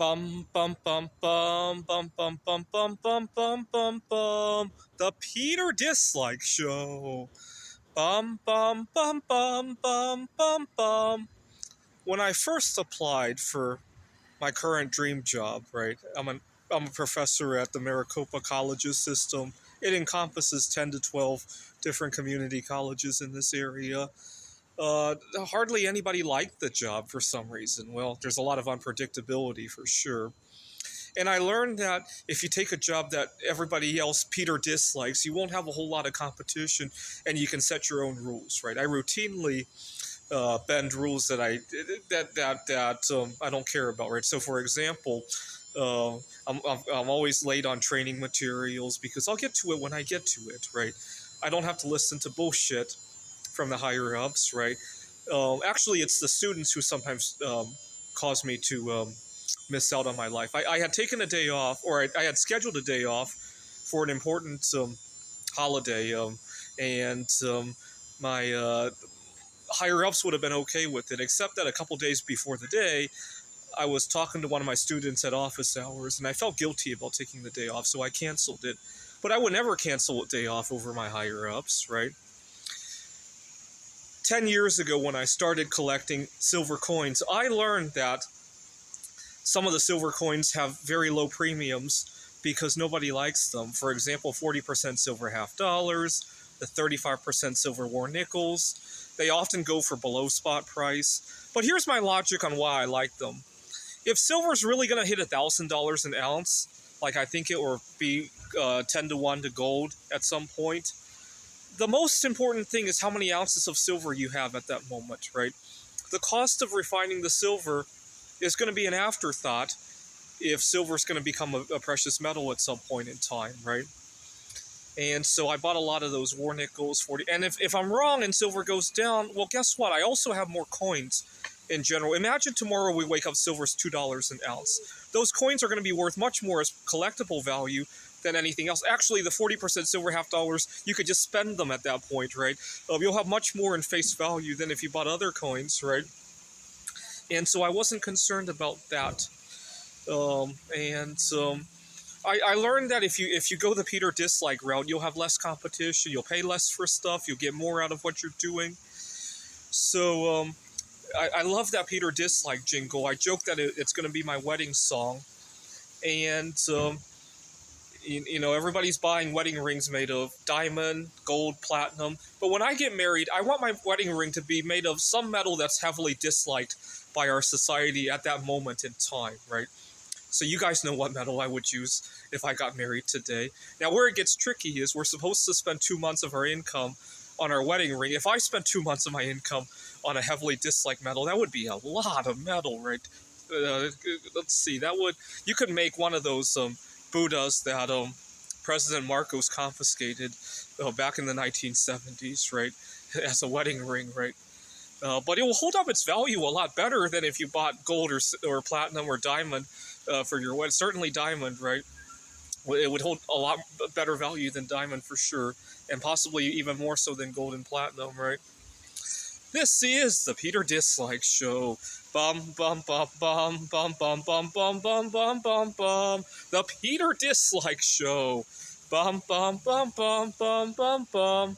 Bum bum bum bum bum bum bum bum bum bum bum bum. The Peter Dislike Show. Bum bum bum bum bum bum bum. When I first applied for my current dream job, right? I'm a professor at the Maricopa Colleges system. It encompasses 10 to 12 different community colleges in this area. Hardly anybody liked the job for some reason. Well, there's a lot of unpredictability for sure. And I learned that if you take a job that everybody else Peter dislikes, you won't have a whole lot of competition, and you can set your own rules, right? I routinely bend rules that I don't care about, right? So, for example, uh, I'm always late on training materials because I'll get to it when I get to it, right? I don't have to listen to bullshit from the higher ups, right? Actually, it's the students who sometimes cause me to miss out on my life. I had taken a day off, or I had scheduled a day off for an important holiday, and my higher ups would have been okay with it, except that a couple days before the day, I was talking to one of my students at office hours, and I felt guilty about taking the day off, so I canceled it. But I would never cancel a day off over my higher ups, right? 10 years ago, when I started collecting silver coins, I learned that some of the silver coins have very low premiums because nobody likes them. For example, 40% silver half dollars, the 35% silver war nickels. They often go for below spot price. But here's my logic on why I like them. If silver's really going to hit $1,000 an ounce, like I think it will be 10 to 1 to gold at some point, the most important thing is how many ounces of silver you have at that moment, right? The cost of refining the silver is going to be an afterthought if silver is going to become a precious metal at some point in time, right? And so I bought a lot of those war nickels, 40. And if I'm wrong and silver goes down, well, guess what? I also have more coins in general. Imagine tomorrow we wake up silver's $2 an ounce. Those coins are going to be worth much more as collectible value than anything else. Actually, the 40% silver half dollars, you could just spend them at that point, right? You'll have much more in face value than if you bought other coins, right? And so I wasn't concerned about that. I learned that if you go the Peter dislike route, you'll have less competition, you'll pay less for stuff, you'll get more out of what you're doing. So I love that Peter dislike jingle. I joke that it's going to be my wedding song, and everybody's buying wedding rings made of diamond, gold, platinum. But when I get married, I want my wedding ring to be made of some metal that's heavily disliked by our society at that moment in time, right? So you guys know what metal I would use if I got married today. Now, where it gets tricky is we're supposed to spend 2 months of our income on our wedding ring. If I spent 2 months of my income on a heavily disliked metal, that would be a lot of metal, right? Let's see, you could make one of those Buddhas that President Marcos confiscated back in the 1970s, right, as a wedding ring, right? But it will hold up its value a lot better than if you bought gold or platinum or diamond for your wedding. Certainly diamond, right? It would hold a lot better value than diamond for sure, and possibly even more so than gold and platinum, right? This is the Peter Dislike Show. Bum bum bum bum bum bum bum bum bum bum bum bum. The Peter Dislike Show. Bum bum bum bum bum bum bum.